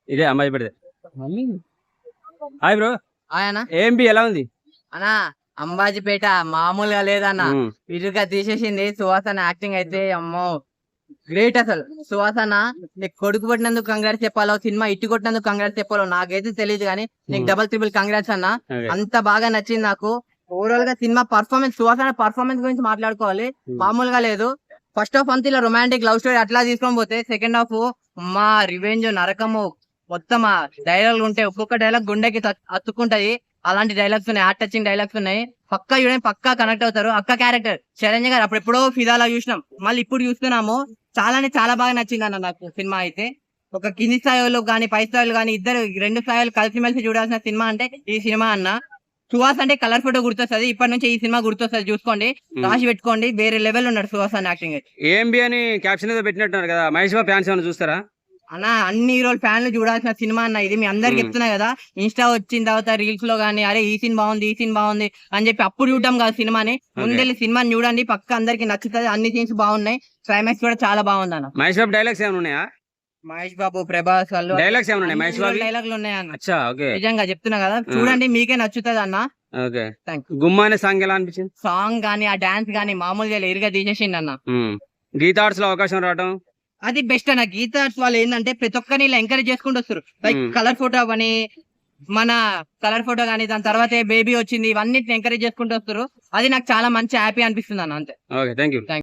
ఇదే అమ్మాయి పెడితే. Hi bro. ఆయన ఏంబి ఎలా ఉంది? అన్నా అంబాజీపేట మామూలుగా లేదన్న, విరుగా తీసేసింది. సుహాసన యాక్టింగ్ అయితే అమ్మో గ్రేట్. అసలు సుహాసన నీకు కొడుకు పట్టినందుకు కంగ్రాట్స్ చెప్పాలో, సినిమా ఇట్టు కొట్టినందుకు కంగ్రాట్స్ చెప్పాలో నాకైతే తెలియదు, కానీ నీకు డబల్ ట్రిపుల్ కంగ్రాట్స్ అన్న. అంత బాగా నచ్చింది నాకు. ఓవరాల్ గా సినిమా పర్ఫార్మెన్స్, సుహాసన పర్ఫార్మెన్స్ గురించి మాట్లాడుకోవాలి, మామూలుగా లేదు. ఫస్ట్ హాఫ్ అంతా ఇలా రొమాంటిక్ లవ్ స్టోరీ అట్లా తీసుకొని పోతే, సెకండ్ హాఫ్ మా రివెంజ్ నరకము మొత్తం ఆ డైలాగులు ఉంటాయి. ఒక్కొక్క డైలాగ్ గుండెకి అతుక్కుంటది. అలాంటి డైలాగ్స్ ఉన్నాయి, హార్ట్ టచింగ్ డైలాగ్స్ ఉన్నాయి. పక్కా చూడండి, పక్కా కనెక్ట్ అవుతారు. అక్క క్యారెక్టర్ చిరంజీవి గారు అప్పుడు ఎప్పుడో ఫిదాలా చూసినాం, మళ్ళీ ఇప్పుడు చూస్తున్నాము. చాలా బాగా నచ్చింది అన్న నాకు సినిమా అయితే. ఒక కింది స్థాయిలో గానీ పై స్థాయిలో గానీ ఇద్దరు రెండు స్థాయిలు కలిసిమెలిసి చూడాల్సిన సినిమా అంటే ఈ సినిమా అన్న. సుహాస్ అంటే కలర్ ఫోటో గుర్తొస్తుంది, ఇప్పటి నుంచి ఈ సినిమా గుర్తొస్తుంది, చూసుకోండి, రాసి పెట్టుకోండి. వేరే లెవెల్ ఉన్నాడు సుహాస్ అని యాక్టింగ్. ఏంబి అని క్యాప్షన్ ఏదో పెట్టినట్టున్నారు కదా, మహేష్ బాబు ఫ్యాన్స్ ఏమైనా చూస్తారా? అన్న అన్ని హీరోలు ఫ్యాన్లు చూడాల్సిన సినిమా అన్న ఇది. మీ అందరికి చెప్తున్నా కదా, ఇన్స్టా వచ్చిన తర్వాత రీల్స్ లో గానీ అరే ఈ సీన్ బాగుంది అని చెప్పి అప్పుడు చూడటం కాదు సినిమాని. ముందెళ్ళి సినిమాని చూడండి, పక్క అందరికి నచ్చుతుంది. అన్ని సీన్స్ బాగున్నాయి, క్లైమాక్స్ కూడా చాలా బాగుంది అన్న. మహేష్ బాబు డైలాగ్స్ ఏమైనా ఉన్నాయా? మహేష్ బాబు, ప్రభాస్ వాళ్ళు డైలాగ్స్ ఏమైనా ఉన్నాయి? మహేష్ బాబు డైలాగులు ఉన్నాయన్న. అచ్చా, ఓకే. నిజంగా చెప్తున్నా కదా, చూడండి, మీకే నచ్చుతుంది అన్న. ఓకే. Thank you. గుమ్మా అనే సాంగ్ ఎలా అనిపించింది? సాంగ్ గానీ ఆ డాన్స్ గానీ మామూలుగా ఎరుగా తీసేసిండి అన్న. గీతా ఆర్ట్స్ లో అవకాశం రావడం అది బెస్ట్ అన్న. గీతా ఆర్ట్స్ వాళ్ళు ఏంటంటే ప్రతి ఒక్కరిని ఇలా ఎంకరేజ్ చేసుకుంటూ వస్తారు. లైక్ కలర్ ఫోటో అని, మన కలర్ ఫోటో గానీ, దాని తర్వాత బేబీ వచ్చింది, ఇవన్నిటిని ఎంకరేజ్ చేసుకుంటూ వస్తారు. అది నాకు చాలా మంచి హ్యాపీ అనిపిస్తుంది అన్న. అంతే. Okay, thank you.